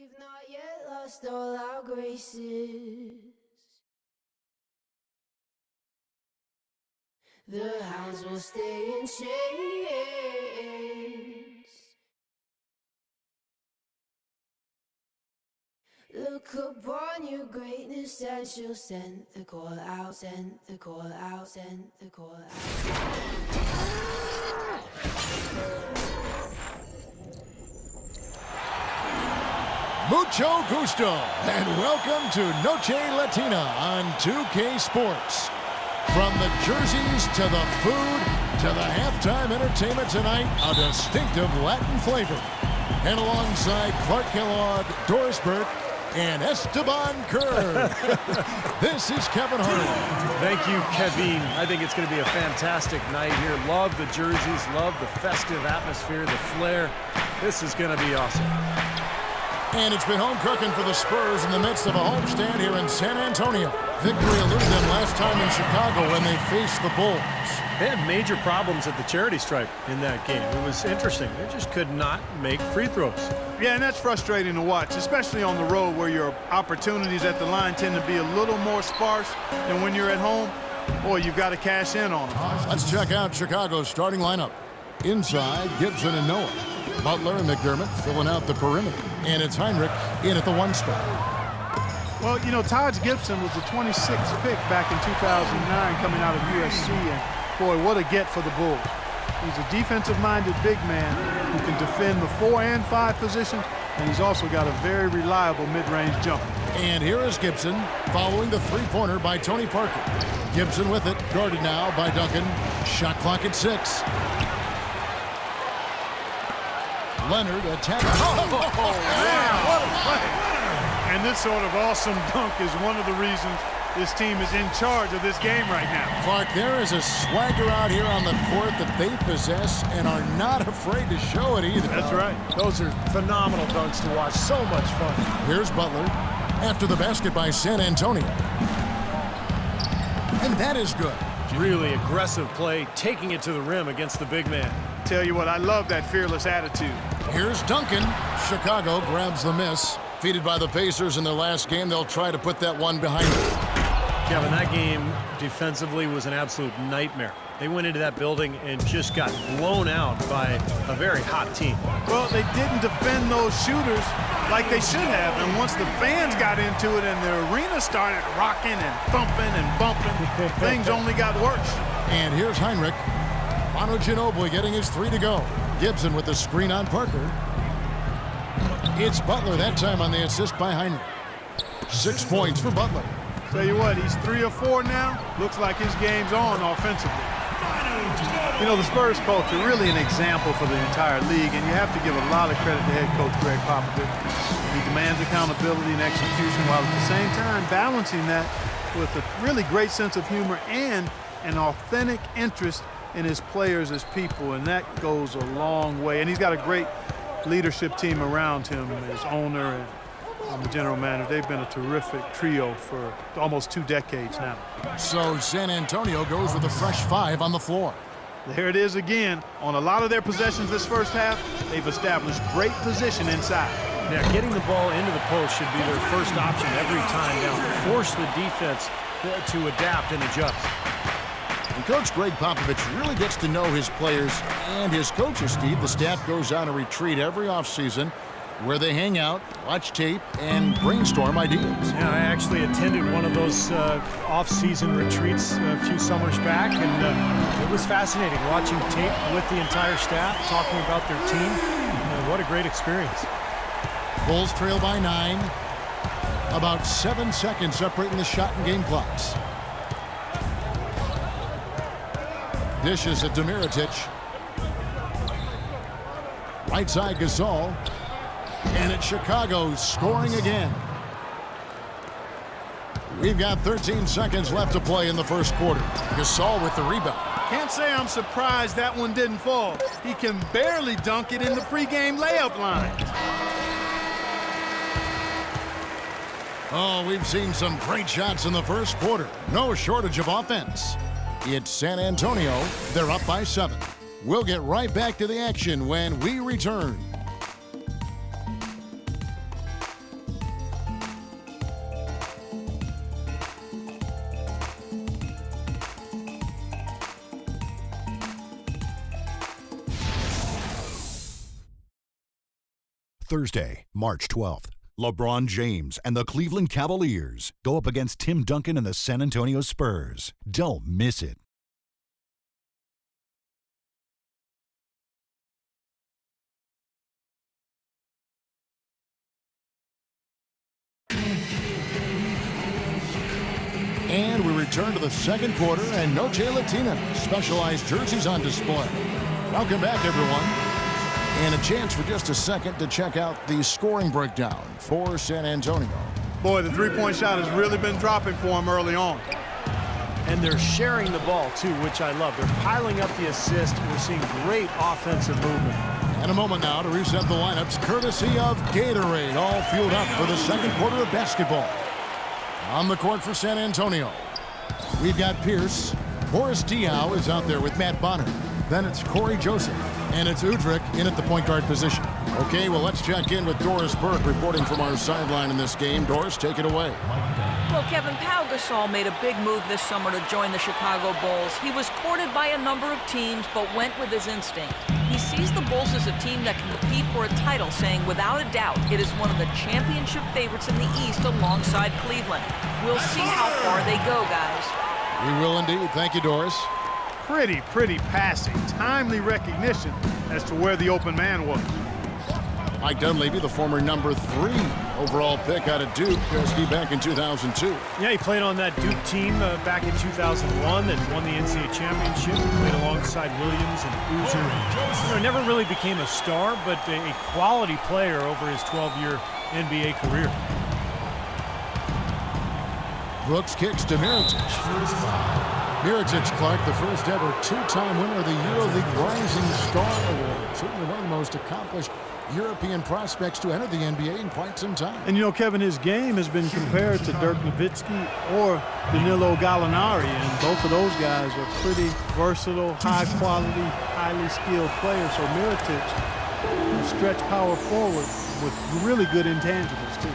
We've not yet lost all our graces. The hounds will stay in chains. Look upon your greatness and she'll send the call out, send the call out, send the call out. Mucho gusto, and welcome to Noche Latina on 2K Sports. From the jerseys to the food to the halftime entertainment tonight, a distinctive Latin flavor. And alongside Clark Kellogg, Doris Burke, and Esteban Kerr, this is Kevin Harlan. Thank you, Kevin. I think it's going to be a fantastic night here. Love the jerseys, love the festive atmosphere, the flair. This is going to be awesome. And it's been home cooking for the Spurs in the midst of a homestand here in San Antonio. Victory eluded them last time in Chicago when they faced the Bulls. They had major problems at the charity stripe in that game. It was interesting. They just could not make free throws. Yeah, and that's frustrating to watch, especially on the road where your opportunities at the line tend to be a little more sparse than when you're at home. Boy, you've got to cash in on them. Let's check out Chicago's starting lineup. Inside, Gibson and Noah. Butler and McDermott filling out the perimeter. And it's Heinrich in at the one spot. Well, you know, Taj Gibson was the 26th pick back in 2009 coming out of USC. And, boy, what a get for the Bulls. He's a defensive-minded big man who can defend the 4 and 5 positions, and he's also got a very reliable mid-range jumper. And here is Gibson following the three-pointer by Tony Parker. Gibson with it, guarded now by Duncan. Shot clock at 6. Leonard attacking. Man, what a play. And this sort of awesome dunk is one of the reasons this team is in charge of this game right now. Clark, there is a swagger out here on the court that they possess and are not afraid to show it either. That's right. Those are phenomenal dunks to watch. So much fun. Here's Butler after the basket by San Antonio. And that is good. Really aggressive play, taking it to the rim against the big man. Tell you what, I love that fearless attitude. Here's Duncan. Chicago grabs the miss. Defeated by the Pacers in their last game, they'll try to put that one behind them. Kevin, that game defensively was an absolute nightmare. They went into that building and just got blown out by a very hot team. Well, they didn't defend those shooters like they should have. And once the fans got into it and the arena started rocking and thumping and bumping, things only got worse. And here's Heinrich. Manu Ginobili getting his 3 to go. Gibson with the screen on Parker. It's Butler that time on the assist by Heinrich. 6 points for Butler. Tell you what, he's 3 or 4 now. Looks like his game's on offensively. You know, the Spurs culture, really an example for the entire league, and you have to give a lot of credit to head coach Greg Popovich. He demands accountability and execution while at the same time balancing that with a really great sense of humor and an authentic interest in his players as people, and that goes a long way. And he's got a great leadership team around him, his owner and the general manager. They've been a terrific trio for almost 2 decades now. So San Antonio goes with a fresh 5 on the floor. There it is again. On a lot of their possessions this first half, they've established great position inside. Yeah, getting the ball into the post should be their first option every time down. Force the defense to adapt and adjust. And Coach Greg Popovich really gets to know his players and his coaches, Steve. The staff goes on a retreat every offseason where they hang out, watch tape, and brainstorm ideas. Yeah, I actually attended one of those off-season retreats a few summers back, and it was fascinating watching tape with the entire staff, talking about their team. What a great experience. Bulls trail by 9. About 7 seconds separating the shot and game clocks. Dishes at Demirotic. Right side Gasol. And it's Chicago scoring again. We've got 13 seconds left to play in the first quarter. Gasol with the rebound. Can't say I'm surprised that one didn't fall. He can barely dunk it in the pregame layup line. Oh, we've seen some great shots in the first quarter. No shortage of offense. It's San Antonio. They're up by 7. We'll get right back to the action when we return. Thursday, March 12th. LeBron James and the Cleveland Cavaliers go up against Tim Duncan and the San Antonio Spurs. Don't miss it. And we return to the second quarter, and Noche Latina specialized jerseys on display. Welcome back, everyone. And a chance for just a second to check out the scoring breakdown for San Antonio. Boy, the three-point shot has really been dropping for him early on. And they're sharing the ball, too, which I love. They're piling up the assist. We're seeing great offensive movement. And a moment now to reset the lineups, courtesy of Gatorade, all fueled up for the second quarter of basketball. On the court for San Antonio, we've got Pierce. Boris Diaw is out there with Matt Bonner. Then it's Corey Joseph. And it's Udrich in at the point guard position. Okay, well, let's check in with Doris Burke reporting from our sideline in this game. Doris, take it away. Well, Kevin, Pau Gasol made a big move this summer to join the Chicago Bulls. He was courted by a number of teams, but went with his instinct. He sees the Bulls as a team that can compete for a title, saying without a doubt it is one of the championship favorites in the East alongside Cleveland. We'll see how far they go, guys. We will indeed. Thank you, Doris. Pretty passing. Timely recognition as to where the open man was. Mike Dunleavy, the former number 3 overall pick out of Duke, ski back in 2002. Yeah, he played on that Duke team back in 2001 and won the NCAA championship. Played alongside Williams and Boozer. You know, never really became a star, but a quality player over his 12-year NBA career. Brooks kicks to Mirotic. Mirotic, Clark, the first ever 2-time winner of the EuroLeague Rising Star Award. Certainly one of the most accomplished European prospects to enter the NBA in quite some time. And you know, Kevin, his game has been compared to Dirk Nowitzki or Danilo Gallinari, and both of those guys are pretty versatile, high-quality, highly skilled players. So Mirotic can stretch power forward with really good intangibles, too.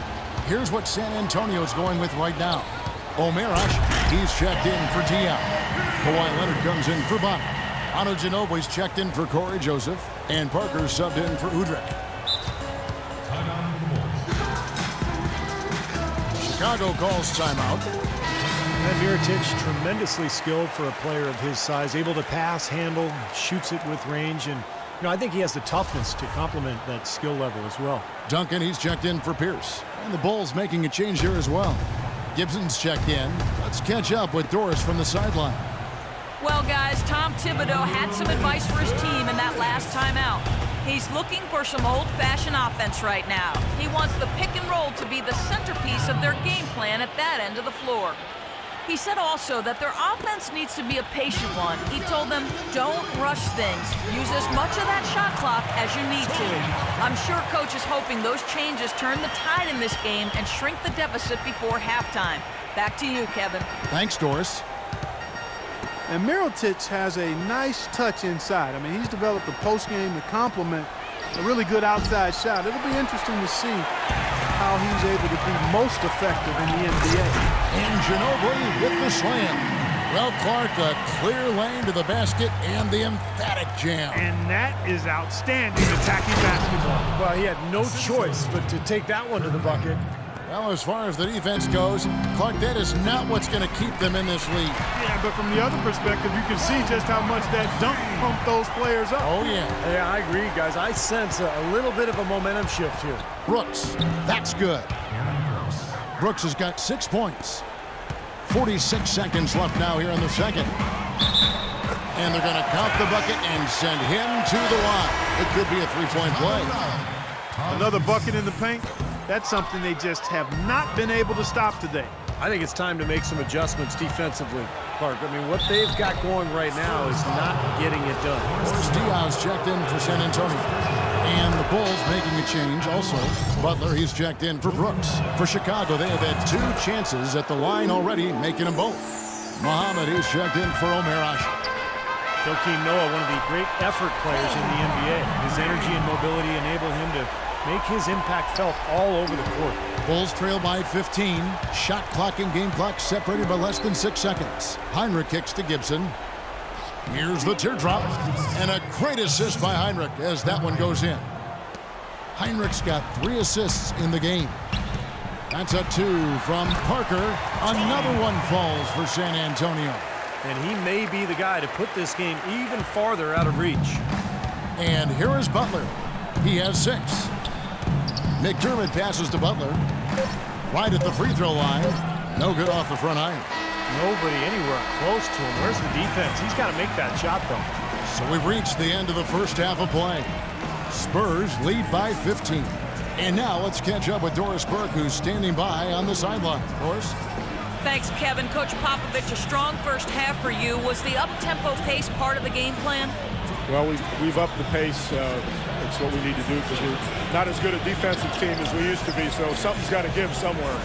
Here's what San Antonio's going with right now. Omer Ashe, he's checked in for Diaw. Kawhi Leonard comes in for Bonner. Ano Ginobili's checked in for Corey Joseph. And Parker subbed in for Udrich. Chicago calls timeout. And Mirotic, tremendously skilled for a player of his size, able to pass, handle, shoots it with range, and you know, I think he has the toughness to complement that skill level as well. Duncan, he's checked in for Pierce. And the Bulls making a change here as well. Gibson's checked in. Let's catch up with Doris from the sideline. Well, guys, Tom Thibodeau had some advice for his team in that last timeout. He's looking for some old-fashioned offense right now. He wants the pick and roll to be the centerpiece of their game plan at that end of the floor. He said also that their offense needs to be a patient one. He told them, don't rush things. Use as much of that shot clock as you need to. I'm sure Coach is hoping those changes turn the tide in this game and shrink the deficit before halftime. Back to you, Kevin. Thanks, Doris. And Mirotic has a nice touch inside. I mean, he's developed a post game to complement a really good outside shot. It'll be interesting to see how he's able to be most effective in the NBA. And Ginobili with the slam. Well, Clark, a clear lane to the basket and the emphatic jam. And that is outstanding attacking basketball. Well, he had no choice but to take that one to the bucket. Well, as far as the defense goes, Clark, that is not what's going to keep them in this league. Yeah, but from the other perspective, you can see just how much that dunk pumped those players up. Oh, yeah. Yeah, I agree, guys. I sense a little bit of a momentum shift here. Brooks, that's good. Brooks has got 6 points. 46 seconds left now here in the second. And they're going to count the bucket and send him to the line. It could be a three-point play. Another bucket in the paint. That's something they just have not been able to stop today. I think it's time to make some adjustments defensively, Clark. I mean, what they've got going right now is not getting it done. Boris Diaw's checked in for San Antonio. And the Bulls making a change also. Butler, he's checked in for Brooks. For Chicago, they have had 2 chances at the line already, making them both. Muhammad, he's checked in for Omer Ashe. Joakim Noah, one of the great effort players in the NBA. His energy and mobility enable him to make his impact felt all over the court. Bulls trail by 15. Shot clock and game clock separated by less than 6 seconds. Heinrich kicks to Gibson. Here's the teardrop. And a great assist by Heinrich as that one goes in. Heinrich's got 3 assists in the game. That's a 2 from Parker. Another one falls for San Antonio. And he may be the guy to put this game even farther out of reach. And here is Butler. He has 6. McDermott passes to Butler. Right at the free throw line. No good off the front iron. Nobody anywhere close to him. Where's the defense? He's got to make that shot, though. So we've reached the end of the first half of play. Spurs lead by 15. And now let's catch up with Doris Burke, who's standing by on the sideline. Doris? Thanks, Kevin. Coach Popovich, a strong first half for you. Was the up-tempo pace part of the game plan? Well, we've upped the pace. It's what we need to do because we're not as good a defensive team as we used to be, so something's got to give somewhere.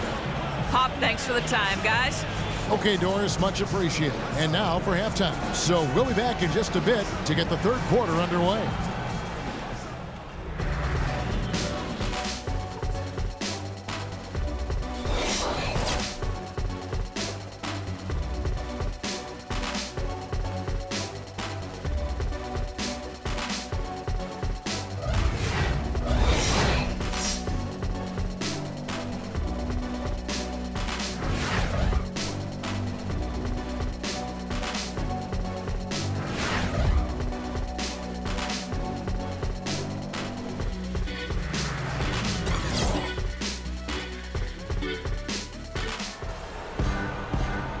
Pop, thanks for the time, guys. Okay, Doris, much appreciated. And now for halftime. So we'll be back in just a bit to get the third quarter underway.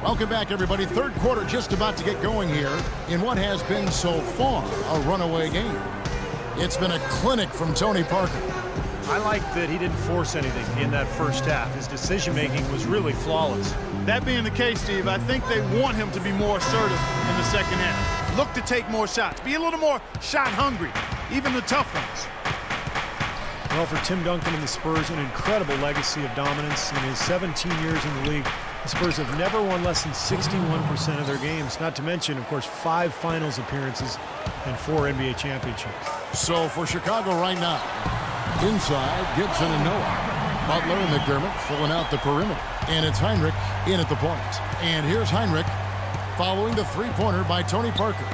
Welcome back, everybody. Third quarter just about to get going here in what has been so far a runaway game. It's been a clinic from Tony Parker. I like that he didn't force anything in that first half. His decision-making was really flawless. That being the case, Steve, I think they want him to be more assertive in the second half. Look to take more shots. Be a little more shot hungry, even the tough ones. Well, for Tim Duncan and the Spurs, an incredible legacy of dominance. In his 17 years in the league, the Spurs have never won less than 61% of their games, not to mention, of course, 5 finals appearances and 4 NBA championships. So for Chicago right now, inside, Gibson and Noah. Butler and McDermott filling out the perimeter. And it's Heinrich in at the point. And here's Heinrich following the three-pointer by Tony Parker.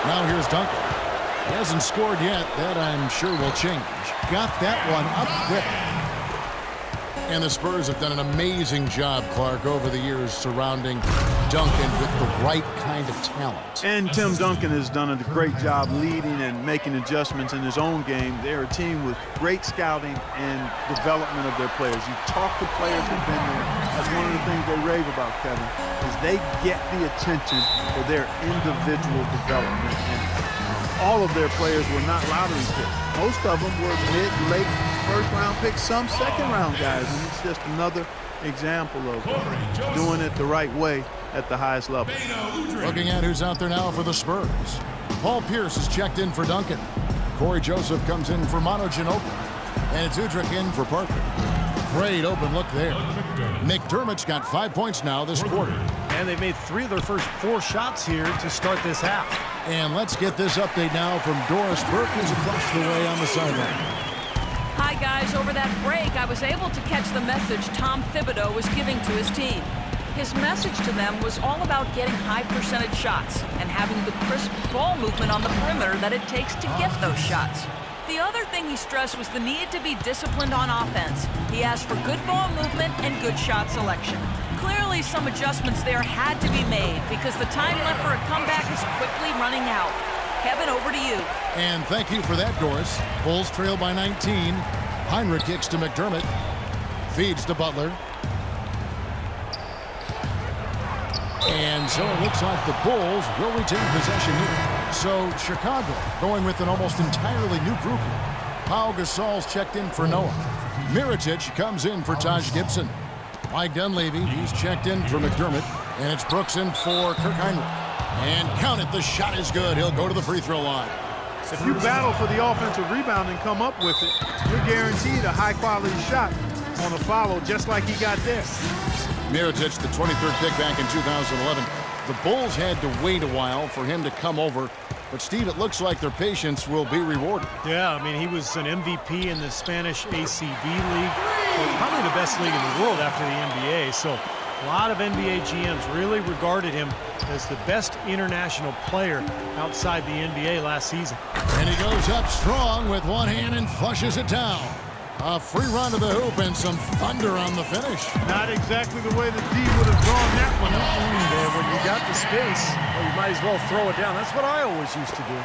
Now here's Duncan. He hasn't scored yet. That, I'm sure, will change. Got that one up quick. And the Spurs have done an amazing job, Clark, over the years surrounding Duncan with the right kind of talent. And Tim Duncan has done a great job leading and making adjustments in his own game. They're a team with great scouting and development of their players. You talk to players who've been there. That's one of the things they rave about, Kevin, is they get the attention for their individual development. And all of their players were not lottery picks. Most of them were mid, late first-round picks, some second-round guys. And it's just another example of doing it the right way at the highest level. Looking at who's out there now for the Spurs. Paul Pierce is checked in for Duncan. Corey Joseph comes in for Manu Ginobili. And it's Udrich in for Parker. Great open look there. McDermott's got 5 points now this quarter. And they've made 3 of their first 4 shots here to start this half. And let's get this update now from Doris Burke, who's across the way on the sideline. Hi, guys. Over that break, I was able to catch the message Tom Thibodeau was giving to his team. His message to them was all about getting high-percentage shots and having the crisp ball movement on the perimeter that it takes to get those shots. The other thing he stressed was the need to be disciplined on offense. He asked for good ball movement and good shot selection. Clearly, some adjustments there had to be made because the time left for a comeback is quickly running out. Kevin, over to you. And thank you for that, Doris. Bulls trail by 19. Heinrich kicks to McDermott. Feeds to Butler. And so it looks like the Bulls will retain possession here. So Chicago going with an almost entirely new group here. Pau Gasol's checked in for Noah. Mirotic comes in for Taj Gibson. Mike Dunleavy, he's checked in for McDermott. And it's Brooks in for Kirk Heinrich. And count it, the shot is good. He'll go to the free throw line. If you battle for the offensive rebound and come up with it, you're guaranteed a high-quality shot on a follow just like he got there. Mirotic, the 23rd pick back in 2011. The Bulls had to wait a while for him to come over. But, Steve, it looks like their patience will be rewarded. Yeah, I mean, he was an MVP in the Spanish ACB League. Probably the best league in the world after the NBA. So A lot of NBA GMs really regarded him as the best international player outside the NBA last season. And he goes up strong with one hand and flushes it down. A free run to the hoop and some thunder on the finish. Not exactly the way the D would have drawn that one up. And when you got the space, well, you might as well throw it down. That's what I always used to do.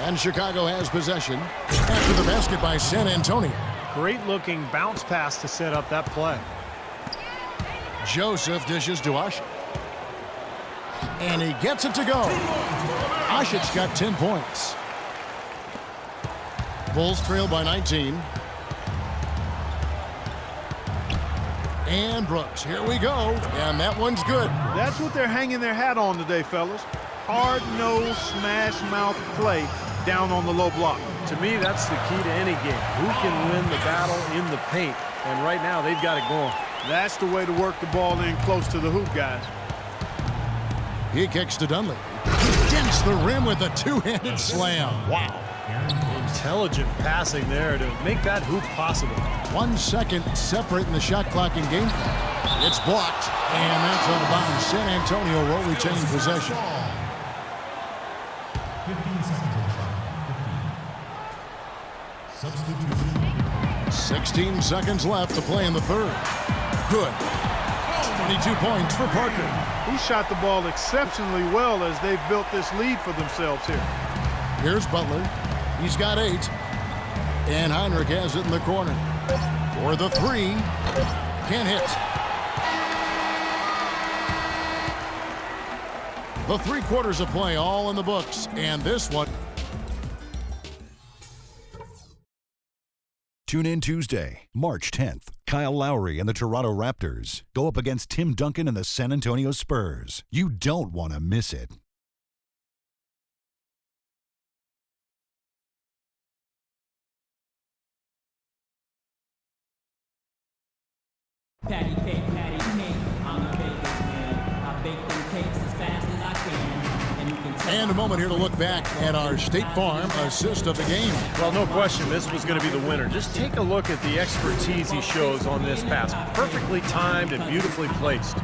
And Chicago has possession after the basket by San Antonio. Great looking bounce pass to set up that play. Joseph dishes to Ashic. And he gets it to go. Ashic's got 10 points. Bulls trail by 19. And Brooks, here we go. And that one's good. That's what they're hanging their hat on today, fellas. Hard-nosed, smash-mouth play down on the low block. To me, that's the key to any game. Who can win the battle in the paint? And right now, they've got it going. That's the way to work the ball in close to the hoop, guys. He kicks to Dunley. Against the rim with a two-handed slam. Wow. Intelligent passing there to make that hoop possible. 1 second separating the shot clock in game. It's blocked, and that's out of bounds. San Antonio will retain possession. 15 seconds on the shot. 15. Substitution. 16 seconds left to play in the third. Good. 22 points for Parker. He shot the ball exceptionally well as they've built this lead for themselves here. Here's Butler. He's got 8. And Heinrich has it in the corner. For the 3. Can't hit. The 3 quarters of play all in the books. And this one. Tune in Tuesday, March 10th. Kyle Lowry and the Toronto Raptors go up against Tim Duncan and the San Antonio Spurs. You don't want to miss it. Patty cake, I'm the baker's man. I bake them cakes as fast as I can. And you can tell. And a moment here to look back at our State Farm assist of the game. Well, no question, this was going to be the winner. Just take a look at the expertise he shows on this pass. Perfectly timed and beautifully placed.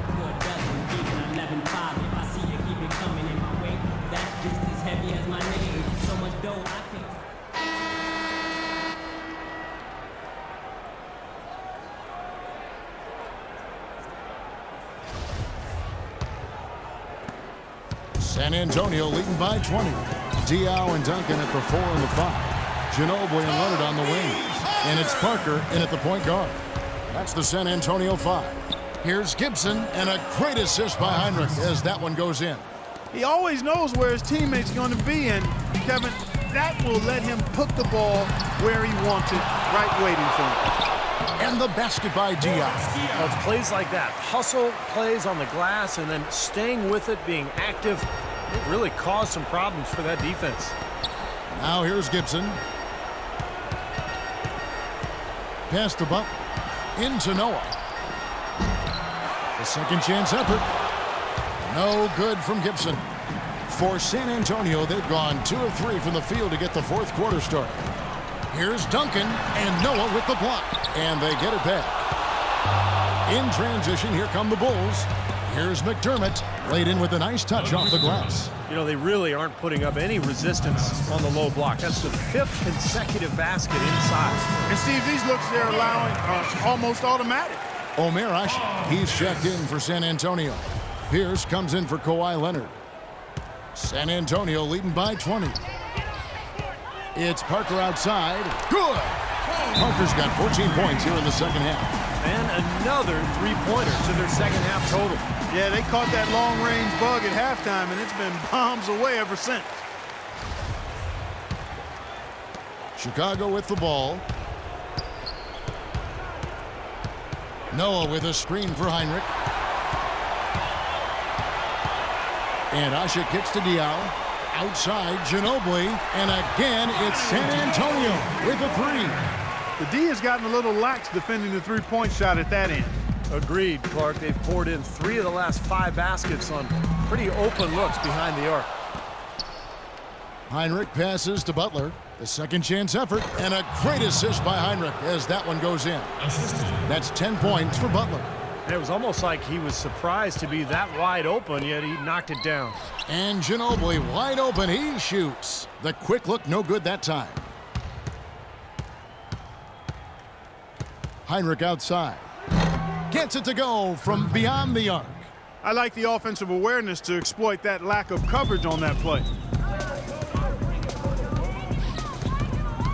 San Antonio leading by 20. Diaw and Duncan at the 4 and the 5. Ginobili and Leonard on the wings. And it's Parker in at the point guard. That's the San Antonio 5. Here's Gibson, and a great assist by Heinrich as that one goes in. He always knows where his teammate's going to be, and Kevin, that will let him put the ball where he wants it, right waiting for him. And the basket by Diaw. Well, it's plays like that. Hustle plays on the glass and then staying with it, being active. It really caused some problems for that defense. Now here's Gibson. Pass to Butler. Into Noah. The second chance effort. No good from Gibson. For San Antonio, they've gone 2 of 3 from the field to get the fourth quarter started. Here's Duncan and Noah with the block. And they get it back. In transition, here come the Bulls. Here's McDermott, laid in with a nice touch off the glass. You know, they really aren't putting up any resistance on the low block. That's the 5th consecutive basket inside. And Steve, these looks they're allowing are almost automatic. Omer Ashe, he's checked in for San Antonio. Pierce comes in for Kawhi Leonard. San Antonio leading by 20. It's Parker outside. Good! Parker's got 14 points here in the second half. And another three-pointer to their second half total. Yeah, they caught that long-range bug at halftime, and it's been bombs away ever since. Chicago with the ball. Noah with a screen for Heinrich. And Asha kicks to Diaw. Outside, Ginobili. And again, it's San Antonio with a 3. The D has gotten a little lax defending the three-point shot at that end. Agreed, Clark. They've poured in 3 of the last 5 baskets on pretty open looks behind the arc. Heinrich passes to Butler. A second chance effort and a great assist by Heinrich as that one goes in. That's 10 points for Butler. And it was almost like he was surprised to be that wide open, yet he knocked it down. And Ginobili wide open, he shoots. The quick look no good that time. Heinrich outside. Gets it to go from beyond the arc. I like the offensive awareness to exploit that lack of coverage on that play.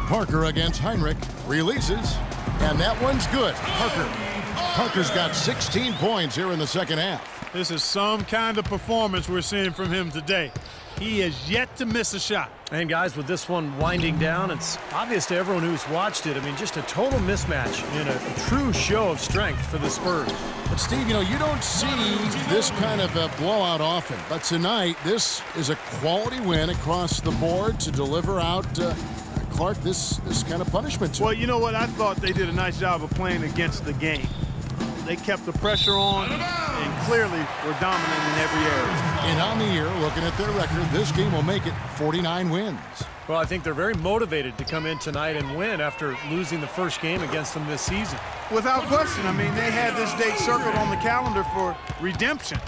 Parker against Heinrich, releases, and that one's good. Parker's got 16 points here in the second half. This is some kind of performance we're seeing from him today. He has yet to miss a shot. And guys, with this one winding down, it's obvious to everyone who's watched it. I mean, just a total mismatch and a true show of strength for the Spurs. But Steve, you know, you don't see this kind of a blowout often. But tonight, this is a quality win across the board to deliver out Clark this kind of punishment. Well, you know what? I thought they did a nice job of playing against the game. They kept the pressure on and clearly were dominant in every area. And on the year, looking at their record, this game will make it 49 wins. Well, I think they're very motivated to come in tonight and win after losing the first game against them this season. Without question. I mean, they had this date circled on the calendar for redemption.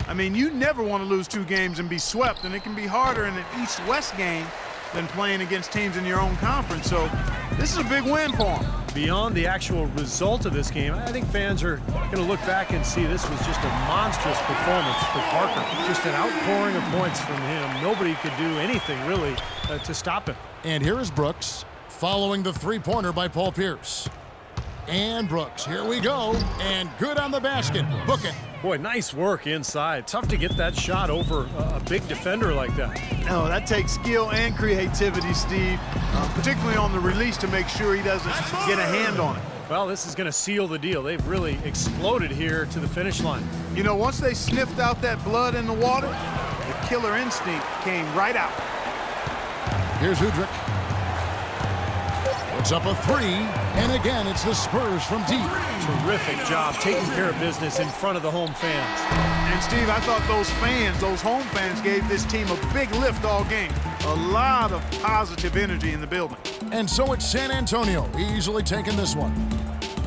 I mean, you never want to lose 2 games and be swept, and it can be harder in an East-West game than playing against teams in your own conference. So this is a big win for them. Beyond the actual result of this game, I think fans are going to look back and see this was just a monstrous performance for Parker. Just an outpouring of points from him. Nobody could do anything, really, to stop him. And here is Brooks following the three-pointer by Paul Pierce. And Brooks, here we go. And good on the basket. Book it. Boy, nice work inside. Tough to get that shot over a big defender like that. No, that takes skill and creativity, Steve, particularly on the release to make sure he doesn't get a hand on it. Well, this is going to seal the deal. They've really exploded here to the finish line. You know, once they sniffed out that blood in the water, the killer instinct came right out. Here's Udrich. Puts up a 3, and again, it's the Spurs from deep. Terrific job taking care of business in front of the home fans. And Steve, I thought those fans, those home fans, gave this team a big lift all game. A lot of positive energy in the building. And so it's San Antonio, easily taking this one.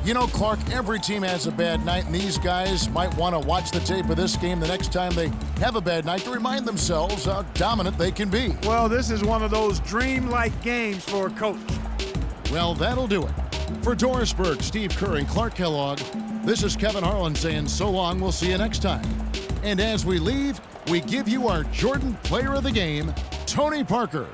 You know, Clark, every team has a bad night, and these guys might want to watch the tape of this game the next time they have a bad night to remind themselves how dominant they can be. Well, this is one of those dream-like games for a coach. Well, that'll do it. For Doris Burke, Steve Kerr, and Clark Kellogg, this is Kevin Harlan saying so long. We'll see you next time. And as we leave, we give you our Jordan Player of the Game, Tony Parker.